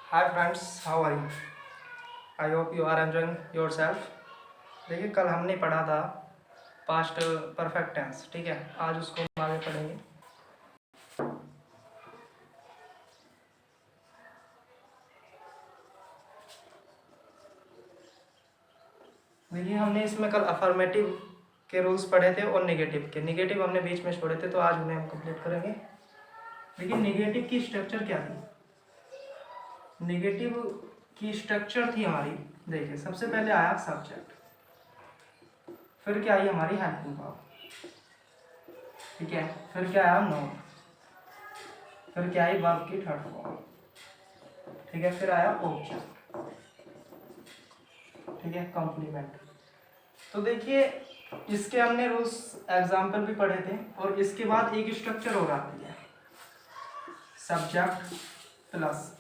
Hi friends, how are you? I hope you are enjoying yourself. देखिए, कल हमने पढ़ा था पास्ट परफेक्ट टेंस, ठीक है। आज उसको हम आगे पढ़ेंगे। देखिए, हमने इसमें कल अफर्मेटिव के रूल्स पढ़े थे और नेगेटिव हमने बीच में छोड़े थे, तो आज उन्हें हम कंप्लीट करेंगे। देखिए, नेगेटिव की स्ट्रक्चर क्या थी? नेगेटिव की स्ट्रक्चर थी हमारी, देखिए, सबसे पहले आया सब्जेक्ट, फिर क्या आई हमारी हेल्पिंग वर्ब, ठीक है। फिर क्या आया नोन, फिर क्या आई वर्ब की थर्ड फॉर्म, ठीक है। फिर आया ऑब्जेक्ट, ठीक है, कॉम्प्लीमेंट। तो देखिए, इसके हमने रूल्स एग्जाम्पल भी पढ़े थे, और इसके बाद एक स्ट्रक्चर और आती है, सब्जेक्ट प्लस।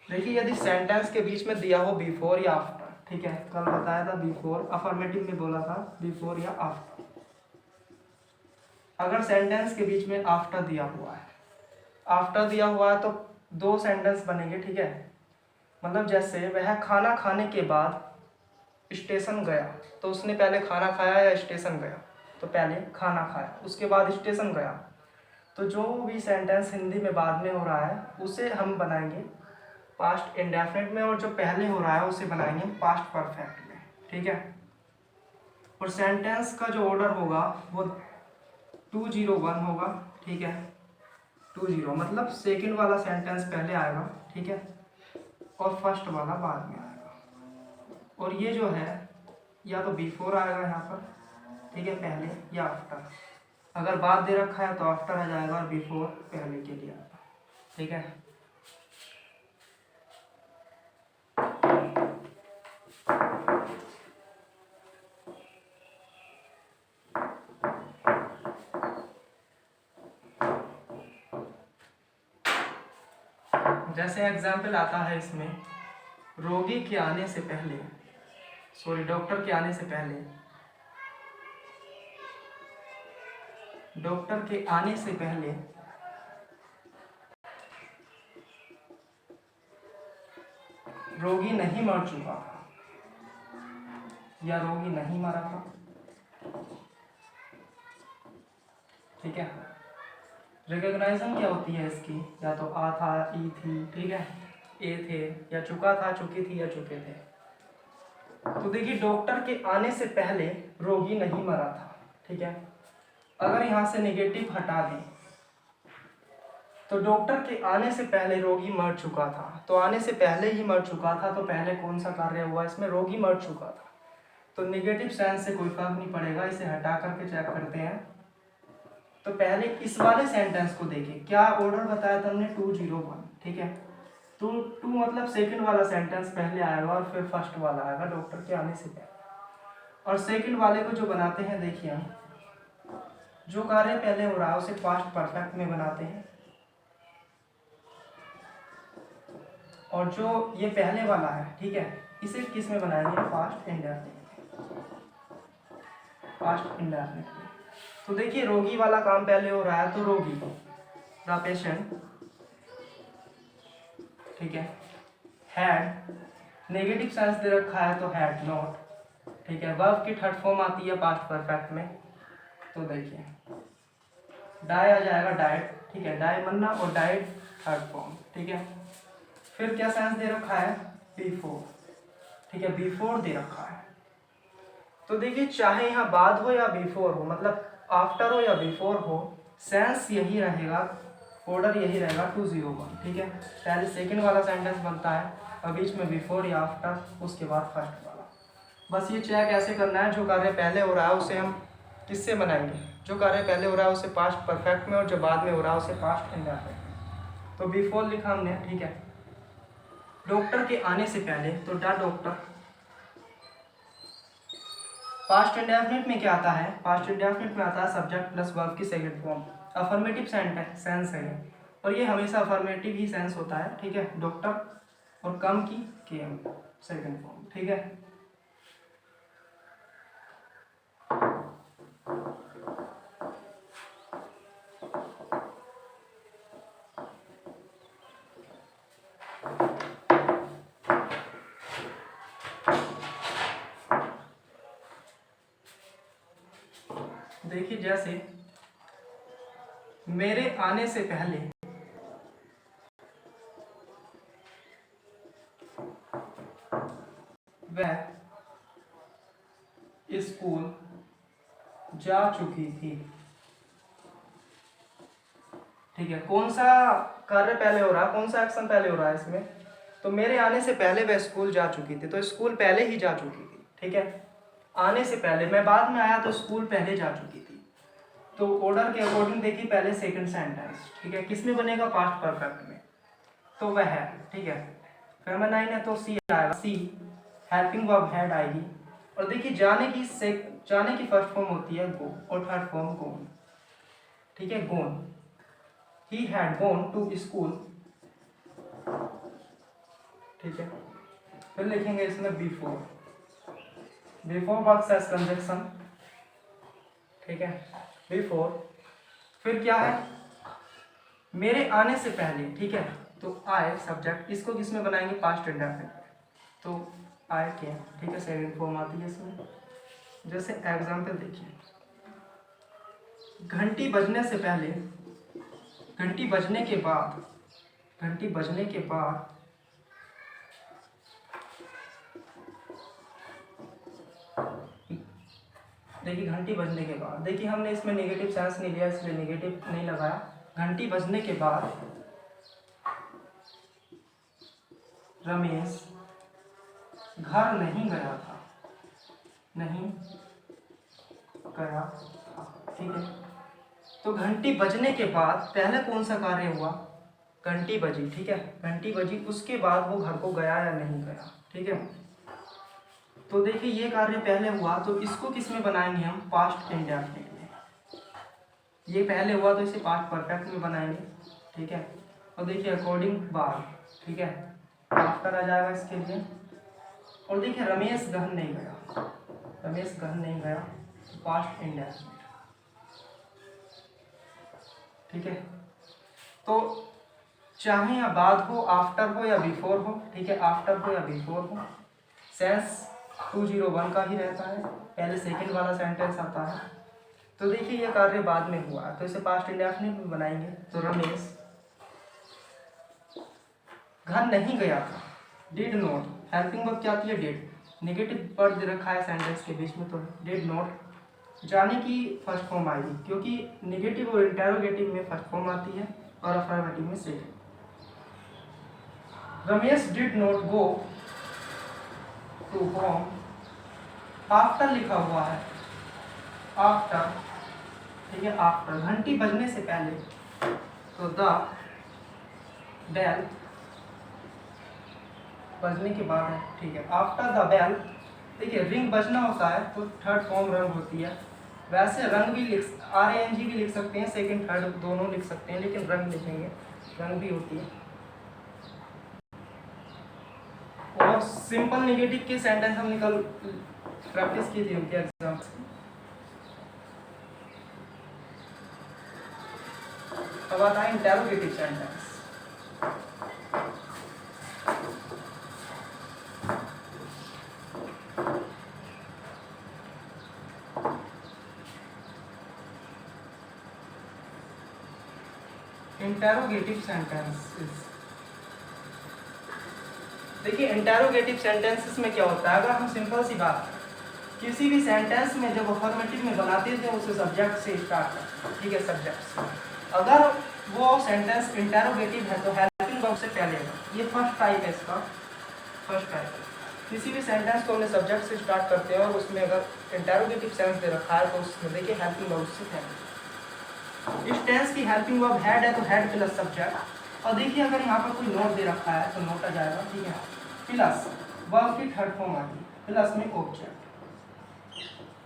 देखिए, यदि सेंटेंस के बीच में दिया हो बिफोर या आफ्टर, ठीक है, कल बताया था बिफोर, अफर्मेटिव में बोला था बिफोर या आफ्टर। अगर सेंटेंस के बीच में आफ्टर दिया हुआ है, आफ्टर दिया हुआ है तो दो सेंटेंस बनेंगे, ठीक है। मतलब जैसे वह खाना खाने के बाद स्टेशन गया, तो उसने पहले खाना खाया या स्टेशन गया? तो पहले खाना खाया, उसके बाद स्टेशन गया। तो जो भी सेंटेंस हिंदी में बाद में हो रहा है उसे हम बनाएंगे पास्ट इंडेफिनिट में, और जो पहले हो रहा है उसे बनाएंगे पास्ट परफेक्ट में, ठीक है। और सेंटेंस का जो ऑर्डर होगा वो 201 होगा, ठीक है। 20 मतलब सेकंड वाला सेंटेंस पहले आएगा, ठीक है, और फर्स्ट वाला बाद में आएगा। और ये जो है या तो बिफोर आएगा यहाँ पर, ठीक है, पहले, या आफ्टर। अगर बाद दे रखा है तो आफ्टर आ जाएगा, और बिफोर पहले के लिए आएगा, ठीक है। जैसे एग्जाम्पल आता है इसमें, रोगी के आने से पहले, सॉरी, डॉक्टर के आने से पहले, डॉक्टर के आने से पहले रोगी नहीं मर चुका था, या रोगी नहीं मरा था, ठीक है। रिकॉग्नाइजेशन क्या होती है इसकी? या तो आ था, ई थी, ठीक है, ए थे, या चुका था, चुकी थी, या चुके थे। तो देखिए, डॉक्टर के आने से पहले रोगी नहीं मरा था, ठीक है। अगर यहाँ से नेगेटिव हटा दें तो डॉक्टर के आने से पहले रोगी मर चुका था, तो आने से पहले ही मर चुका था, तो पहले कौन सा कार्य हुआ इसमें? रोगी मर चुका था। तो नेगेटिव सेंस से कोई फर्क नहीं पड़ेगा, इसे हटा करके चेक करते हैं। तो पहले इस वाले सेंटेंस को देखिए, क्या ऑर्डर बताया था हमने? 201, ठीक है। तो टू मतलब सेकंड वाला सेंटेंस पहले आएगा, और फिर फर्स्ट वाला आएगा डॉक्टर के आने से पहले। और सेकंड वाले को जो बनाते हैं, देखिए, हम जो कार्य पहले हो रहा है उसे पास्ट परफेक्ट में बनाते हैं, और जो ये पहले वाला है, ठीक है, इसे किस में बनाएंगे? पास्ट इंडेफिनिट, पास्ट इंडेफिनिट में। तो देखिए, रोगी वाला काम पहले हो रहा है, तो रोगी, द पेशेंट, ठीक है। हैड, नेगेटिव सेंस दे रखा है तो हैड नॉट, ठीक है। वर्ब की थर्ड फॉर्म आती है पास्ट परफेक्ट में, तो देखिए, डाई आ जाएगा, डाइड, ठीक है, डाई मरना, और डाइड थर्ड फॉर्म, ठीक है। फिर क्या सेंस दे रखा है? बिफोर, ठीक है, बिफोर दे रखा है। तो देखिए, चाहे यहाँ बाद हो या बिफोर हो, मतलब आफ्टर हो या बिफोर हो, सेंस यही रहेगा, ऑर्डर यही रहेगा, 201, ठीक है। पहले सेकंड वाला सेंटेंस बनता है, और बीच में बिफोर या आफ्टर, उसके बाद फर्स्ट वाला। बस ये चेक ऐसे करना है, जो कार्य पहले हो रहा है उसे हम किससे बनाएंगे? जो कार्य पहले हो रहा है उसे पास्ट परफेक्ट में, और जो बाद में हो रहा है उसे पास्ट इंडेफिनिट में। तो बिफोर लिखा हमने, ठीक है। डॉक्टर के आने से पहले, तो द डॉक्टर। पास्ट इंडेफिनिट में क्या आता है? पास्ट इंडेफिनिट में आता है सब्जेक्ट प्लस वर्ब की सेकंड फॉर्म, अफर्मेटिव सेंस है ये, और ये हमेशा अफर्मेटिव ही सेंस होता है, ठीक है। डॉक्टर और कम की केम, सेकंड फॉर्म, ठीक है। देखिए जैसे मेरे आने से पहले वह स्कूल जा चुकी थी। ठीक है, कौन सा कार्य पहले हो रहा है, कौन सा एक्शन पहले हो रहा है इसमें? तो मेरे आने से पहले वह स्कूल जा चुकी थी, तो स्कूल पहले ही जा चुकी थी। ठीक है, आने से पहले, मैं बाद में आया तो स्कूल पहले जा चुकी थी। तो ऑर्डर के अकॉर्डिंग देखिए पहले सेकंड सेंटेंस। ठीक है, किस में बनेगा? पास्ट परफेक्ट में। तो वह है, ठीक है, फेमिनाइन है तो सी आएगा, सी हेल्पिंग वर्ब हैड आएगी। और देखिए जाने की फर्स्ट फॉर्म होती है गो और थर्ड फॉर्म गोन। ठीक है, gone, he had gone to school. ठीक है, फिर लिखेंगे इसमें before, before works as conjunction. ठीक है, बिफोर, फिर क्या है? मेरे आने से पहले। ठीक है, तो आए सब्जेक्ट, इसको किस में बनाएंगे? Past indefinite. तो आए क्या? ठीक है, सेकंड फॉर्म आती है इसमें। जैसे एग्जांपल देखिए, घंटी बजने से पहले, घंटी बजने के बाद, घंटी बजने के बाद देखिए, घंटी बजने के बाद, देखिए हमने इसमें नेगेटिव सेंस नहीं लिया इसलिए नेगेटिव नहीं लगाया। घंटी बजने के बाद रमेश घर नहीं गया था, नहीं गया था। ठीक है, तो घंटी बजने के बाद पहले कौन सा कार्य हुआ? घंटी बजी। ठीक है, घंटी बजी, उसके बाद वो घर को गया या नहीं गया। ठीक है, तो देखिए ये कार्य पहले हुआ तो इसको किस में बनाएंगे हम? पास्ट इंडेफिनिट में। ये पहले हुआ तो इसे पास्ट परफेक्ट में बनाएंगे। ठीक है, और देखिए अकॉर्डिंग बाद। ठीक है, आफ्टर आ जाएगा इसके लिए। और देखिए रमेश घर नहीं गया, रमेश घर नहीं गया, पास्ट इंडेफिनिट। ठीक है, तो चाहे या बाद हो, आफ्टर हो या बिफोर हो। ठीक है, आफ्टर हो या बिफोर हो, सेंस 201 का ही रहता है, पहले सेकंड वाला सेंटेंस आता है। तो देखिए ये कार्य बाद में हुआ तो इसे पास्ट इंडेफिनिट में बनाएंगे। तो रमेश घर नहीं गया था, डिड नॉट, हेल्पिंग वर्ब क्या आती है? डिड, नेगेटिव वर्ड दे रखा है सेंटेंस के बीच में तो डिड नॉट। जाने की फर्स्ट फॉर्म आएगी क्योंकि नेगेटिव और इंटेरोगेटिव में फर्स्ट फॉर्म आती है और अफर्मेटिव में second. Ramesh did not go to home, after लिखा हुआ है, आफ्टर। ठीक है, आफ्टर, घंटी बजने से पहले, तो द बेल बजने के बाद है। ठीक है, आफ्टर द बेल। देखिए रिंग बजना होता है तो थर्ड फॉर्म रंग होती है। वैसे रंग भी लिख, RANG भी लिख सकते हैं, सेकंड थर्ड दोनों लिख सकते हैं, लेकिन रंग लिखेंगे, रंग भी होती है। और सिंपल नेगेटिव के सेंटेंस हम निकल प्रैक्टिस की थी उनके एग्जाम से। अब आता है इंटेरोगेटिव सेंटेंस। इंटेरोगेटिव सेंटेंसेस, देखिए इंटेरोगेटिव सेंटेंसेस में क्या होता है? अगर हम सिंपल सी बात, किसी भी सेंटेंस में जब अफर्मेटिव में बनाते थे उसे सब्जेक्ट से स्टार्ट करते। ठीक है, सब्जेक्ट से। अगर वो सेंटेंस इंटेरोगेटिव है तो हेल्पिंग वर्ब से पहले है। ये फर्स्ट टाइप है इसका, फर्स्ट टाइप। किसी भी सेंटेंस को हमने सब्जेक्ट से स्टार्ट करते हैं और उसमें अगर इंटेरोगेटिव सेंस दे रखा है तो उसमें देखिए हेल्पिंग वर्ब से पहले। इस टेंस की हेल्पिंग वर्ब हैड है तो हैड प्लस सब्जेक्ट। और देखिए अगर यहाँ पर कोई नोट दे रखा है तो नोट आ जाएगा। ठीक है, प्लस वर्ब की थर्ड फॉर्म आएगी, प्लस में ऑब्जेक्ट,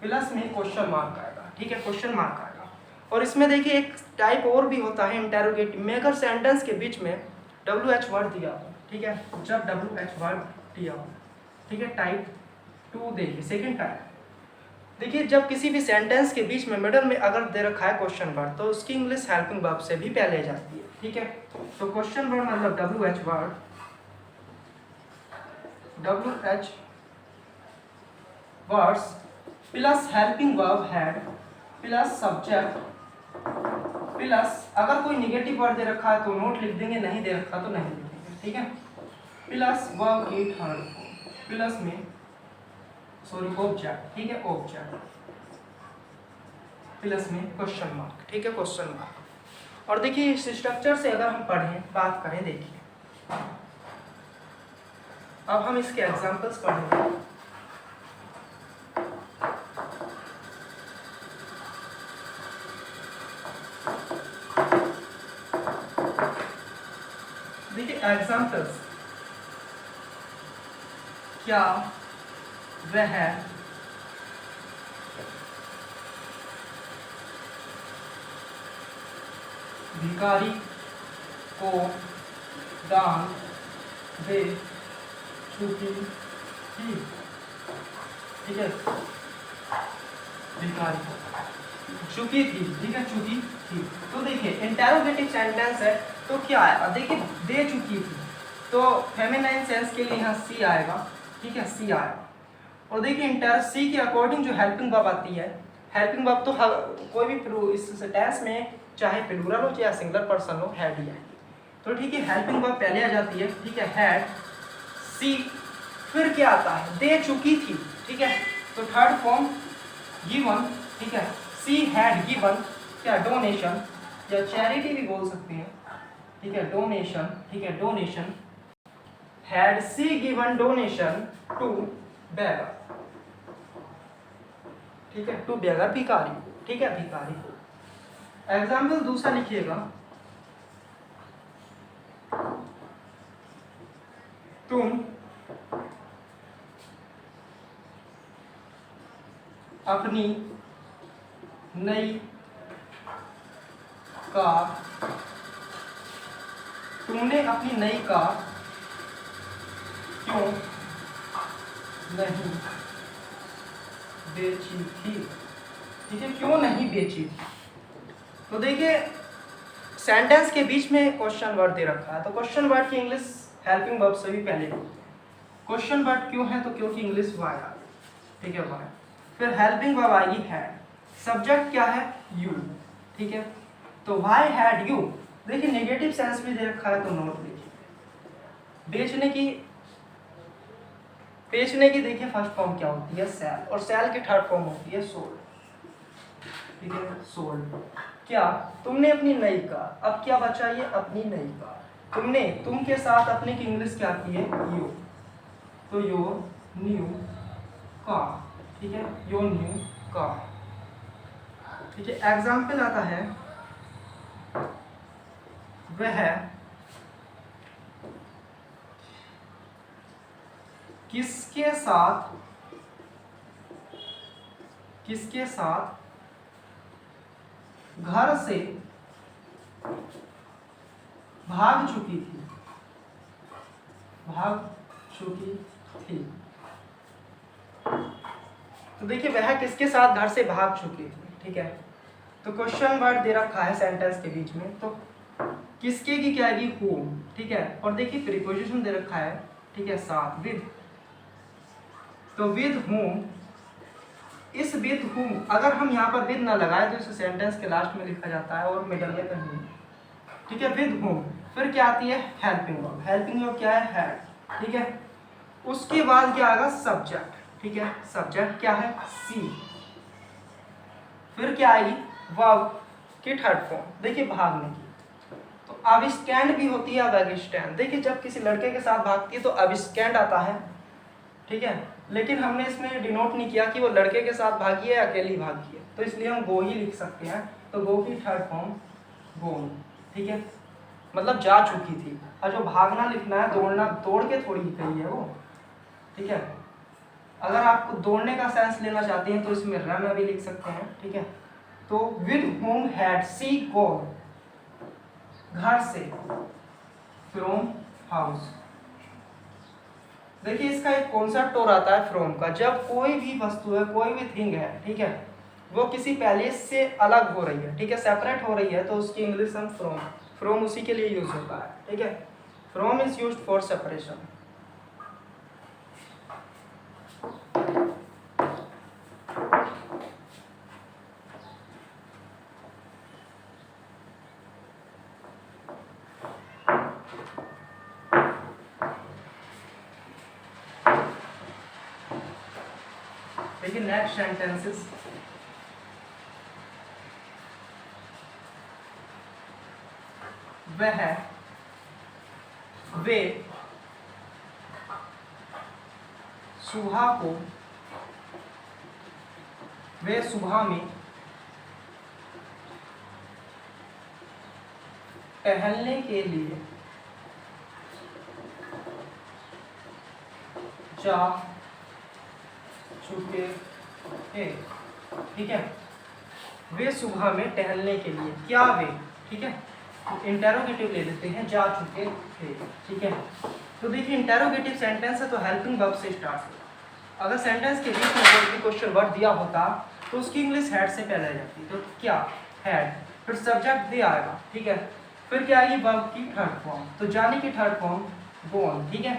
प्लस में क्वेश्चन मार्क आएगा। ठीक है, क्वेश्चन मार्क आएगा। और इसमें देखिए एक टाइप और भी होता है इंटेरोगेटिव में, अगर सेंटेंस के बीच में WH वर्ड दिया हो। ठीक है, जब WH वर्ड दिया हो। ठीक है, टाइप 2 देखिए, सेकेंड टाइप। देखिए जब किसी भी सेंटेंस के बीच में मिडल में अगर दे रखा है क्वेश्चन वर्ड तो उसकी इंग्लिश हेल्पिंग वर्ब से भी पहले जाती है। ठीक है, तो क्वेश्चन वर्ड मतलब WH word, WH words plus helping verb had plus subject plus, अगर कोई निगेटिव वर्ड दे रखा है तो नोट लिख देंगे, नहीं दे रखा तो नहीं लिखेंगे, ठीक है। प्लस वर्ब की थर्ड फॉर्म, प्लस में सॉरी ऑब्जेक्ट, ठीक है, ऑब्जेक्ट प्लस में क्वेश्चन मार्क, ठीक है, क्वेश्चन मार्क। और देखिए इस स्ट्रक्चर से अगर हम पढ़ें, बात करें, देखिए अब हम इसके एग्जांपल्स पढ़ेंगे। देखिए एग्जांपल्स, क्या वह भिखारी को दान दे चुकी थी, ठीक है, भिखारी चुकी थी, ठीक है, चुकी थी। तो देखिए इंटेरोगेटिव सेंटेंस है तो क्या आएगा, देखिए दे चुकी थी तो फेमिनाइन सेंस के लिए यहाँ सी आएगा, ठीक है, सी आएगा। और देखिए इंटर सी के अकॉर्डिंग जो हेल्पिंग वर्ब आती है, हेल्पिंग वर्ब तो कोई भी इस टेंस में चाहे प्लूरल हो चाहे सिंगुलर पर्सन हो, हैड ही आएगी। तो ठीक है, हेल्पिंग वर्ब पहले आ जाती है, ठीक है, हैड, सी, फिर क्या आता है, दे चुकी थी, ठीक है, तो थर्ड फॉर्म गिवन, ठीक है, सी हैड गिवन क्या, डोनेशन या चैरिटी भी बोल सकते हैं, ठीक है, डोनेशन, ठीक है, donation, had she given donation to beggar, ठीक है, टू बेगर, भिखारी, ठीक है, भिखारी। एग्जाम्पल दूसरा लिखिएगा, तुम अपनी नई कार, तुमने अपनी नई कार क्यों नहीं बेची थी, ठीक है, क्यों नहीं बेची थी। तो देखिए सेंटेंस के बीच में क्वेश्चन वर्ड दे रखा है, तो क्वेश्चन वर्ड की इंग्लिश हेल्पिंग वर्ब से भी पहले क्वेश्चन वर्ड क्यों है, तो क्योंकि इंग्लिश वाई आ, ठीक है, वाई, फिर हेल्पिंग वर्ब आएगी हैड, सब्जेक्ट क्या है, यू, ठीक है, तो वाई हैड यू। देखिए नेगेटिव सेंस में दे रखा है तो नोट लिखिए। बेचने की देखिए फर्स्ट फॉर्म क्या होती है, सेल, और सेल की थर्ड फॉर्म होती है सोल्ड, ठीक है, सोल्ड। क्या, तुमने अपनी नई कार, अब क्या बचा ये, अपनी नई कार, तुमने, तुम के साथ अपने की इंग्लिश क्या की है, यू, तो योर न्यू कार, ठीक है, योर न्यू कार, ठीक है। एग्जाम्पल आता है, वह किसके साथ घर से भाग चुकी थी, तो देखिए वह किसके साथ घर से भाग चुकी थी, ठीक है, तो क्वेश्चन वर्ड दे रखा है सेंटेंस के बीच में, तो किसके की क्या आएगी, होम, ठीक है, और देखिए प्रीपोजिशन दे रखा है, ठीक है, साथ, विद, तो विद होम, इस विद होम अगर हम यहाँ पर विद ना लगाए तो इसे सेंटेंस के लास्ट में लिखा जाता है और मिडल में कहीं, ठीक है, विद होम, फिर क्या आती है, हेल्पिंग वर्ब, हेल्पिंग वर्ब क्या है, हैड, ठीक है, उसके बाद क्या आएगा, सब्जेक्ट, ठीक है, सब्जेक्ट क्या है, सी, फिर क्या आएगी, वर्ब की थर्ड फॉर्म, देखिए भागने की, तो अबस्कैंड भी होती है, अबस्कैंड, देखिए जब किसी लड़के के साथ भागती है तो अबस्कैंड आता है, ठीक है, लेकिन हमने इसमें डिनोट नहीं किया कि वो लड़के के साथ भागी है या अकेली भागी है, तो इसलिए हम गो ही लिख सकते हैं, तो गो की थर्ड फॉर्म गोन, ठीक है, मतलब जा चुकी थी, और जो भागना लिखना है, दौड़ना, दौड़ के थोड़ी गई है वो, ठीक है, अगर आपको दौड़ने का सेंस लेना चाहते हैं तो इसमें रन भी लिख सकते हैं, ठीक है, तो with home had she gone, घर से, फ्रॉम हाउस, देखिए इसका एक कॉन्सेप्ट और आता है फ्रॉम का, जब कोई भी वस्तु है, कोई भी थिंग है, ठीक है, वो किसी पैलेस से अलग हो रही है, ठीक है, सेपरेट हो रही है, तो उसकी इंग्लिश हम फ्रॉम उसी के लिए यूज होता है, ठीक है, from is used for separation. देखिए नेक्स्ट सेंटेंसेस, वे सुबह में टहलने के लिए जा चुके थे। ठीक है, वे सुबह में टहलने के लिए, क्या वे, ठीक है, इंटेरोगेटिव ले लेते हैं, जा चुके थे। ठीक है, तो देखिए इंटेरोगेटिव सेंटेंस है तो हेल्पिंग वर्ब से स्टार्ट होगा। अगर सेंटेंस के बीच में कोई क्वेश्चन वर्ड दिया होता तो उसकी इंग्लिश हैड से पहले आ जाती, तो क्या हैड, फिर सब्जेक्ट दे आएगा। ठीक है, फिर क्या आएगी वर्ब की थर्ड फॉर्म, तो जाने की थर्ड फॉर्म गोन। ठीक है,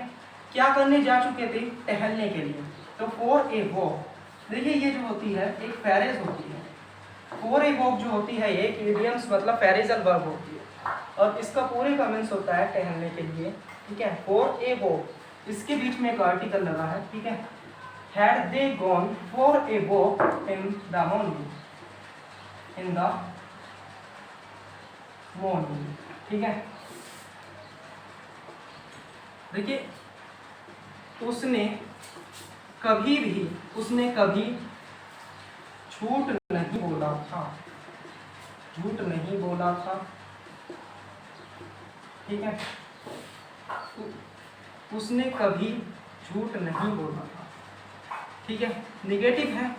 क्या करने जा चुके थे, टहलने के लिए, तो फॉर ए वॉक। देखिए ये जो होती है एक फ्रेज होती है, फॉर ए वॉक जो होती है एक इडियम्स मतलब फ्रेजल वर्ब होती है, और इसका पूरे का मीन्स होता है टहलने के लिए। ठीक है, फॉर ए वॉक, इसके बीच में एक आर्टिकल लगा है। ठीक है, had they gone for a walk in the morning, in the morning. ठीक है, देखिए उसने कभी झूठ नहीं बोला था, झूठ नहीं बोला था। ठीक है, उसने कभी झूठ नहीं बोला था। ठीक है, निगेटिव है,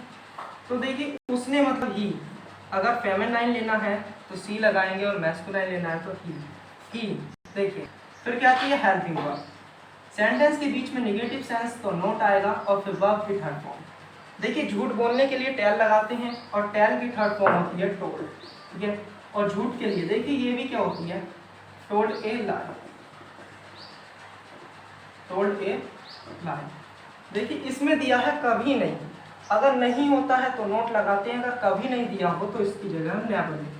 तो देखिए उसने मतलब ही, अगर फेमिनाइन लेना है तो सी लगाएंगे और मैस्कुलाइन लेना है तो ही। देखिए फिर क्या आती है हेल्पिंग वर्ब। सेंटेंस के बीच में निगेटिव सेंस तो नोट आएगा और फिर वर्ब की थर्ड फॉर्म। देखिए झूठ बोलने के लिए टेल लगाते हैं और टेल की थर्ड फॉर्म होती है टोल्ड। ठीक है, और झूठ के लिए देखिए ये भी क्या होती है, told a lie, told a lie. देखिए इसमें दिया है कभी नहीं, अगर नहीं होता है तो नोट लगाते हैं, अगर कभी नहीं दिया हो तो इसकी जगह हम नेवर लिखते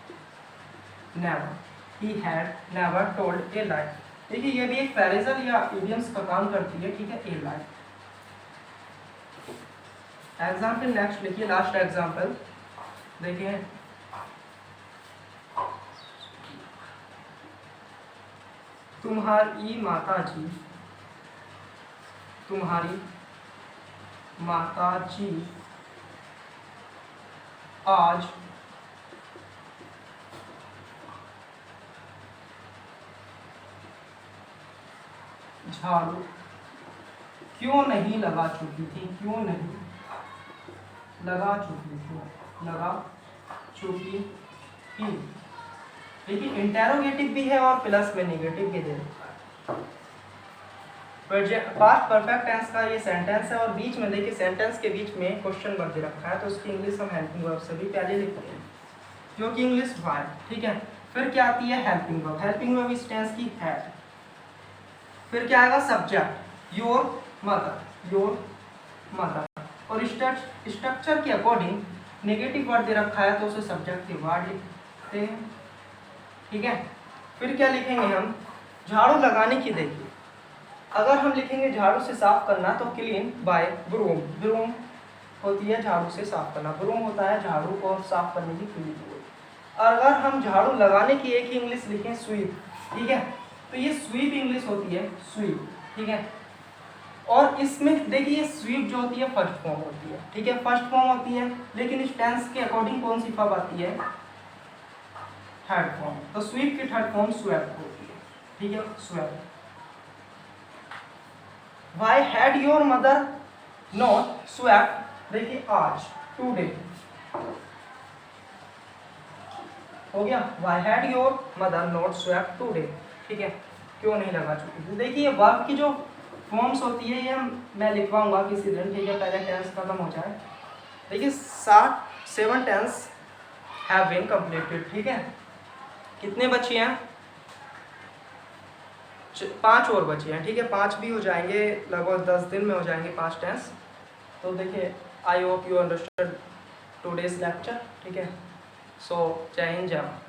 हैं, never, he had never told a lie. देखिए ये भी एक फ्रेजल या इडियम्स का काम करती है। ठीक है, ए लाई। एग्जाम्पल नेक्स्ट लिखिए, लास्ट एग्जाम्पल देखिए, तुम्हारी माताजी आज झाड़ू क्यों नहीं लगा चुकी थी, क्यों नहीं लगा चुकी थी, लगा चुकी थी। देखिए इंटेरोगेटिव भी है और प्लस में नेगेटिव भी दे रखा है। पास्ट परफेक्ट टेंस का ये सेंटेंस है और बीच में देखिए सेंटेंस के बीच में क्वेश्चन वर्ब दे रखा है, तो उसकी इंग्लिश हम हेल्पिंग वर्ब से भी पहले लिखते हैं, जो कि इंग्लिश वाई। ठीक है, फिर क्या आती है हेल्पिंग वर्ब। हेल्पिंग वर्ब इस टेंस की हैड। फिर क्या आएगा subject, your mother, your mother. और स्ट्रक्चर के अकॉर्डिंग नेगेटिव वर्ड दे रखा है तो उसे सब्जेक्ट के वर्ड लिखते हैं। ठीक है, फिर क्या लिखेंगे हम, झाड़ू लगाने की। देखिए अगर हम लिखेंगे झाड़ू से साफ करना तो क्लीन बाय ब्रूम, ब्रूम होती है झाड़ू से साफ करना, ब्रूम होता है झाड़ू को साफ करने की क्लीन। और अगर हम झाड़ू लगाने की एक ही इंग्लिश लिखें स्वीप, ठीक है, तो ये स्वीप इंग्लिश होती है स्वीप। ठीक है, और इसमें देखिए स्वीप जो होती है फर्स्ट फॉर्म होती है। ठीक है, फर्स्ट फॉर्म होती है, लेकिन इस टेंस के अकॉर्डिंग कौन सी फॉर्म आती है, थर्ड फॉर्म। तो स्वीप की थर्ड फॉर्म स्वेप्ट होती है। ठीक है, swept. Why had your mother not swept? देखिए आज, टुडे हो गया। Why had your mother not swept today? ठीक है, क्यों नहीं लगा चुकी थी। देखिए वर्ब की जो फॉर्म्स होती है ये मैं लिखवाऊंगा किसी दिन। ठीक है, पहले टेंस खत्म हो जाए। देखिए 7 टेंस हैव बीन कंप्लीटेड। ठीक है, कितने बचे हैं, 5 और बचे हैं। ठीक है, 5 भी हो जाएंगे, लगभग 10 दिन में हो जाएंगे 5 टेंस। तो देखिए आई hope you understand today's lecture. ठीक है, सो जय हिंद, जय भारत।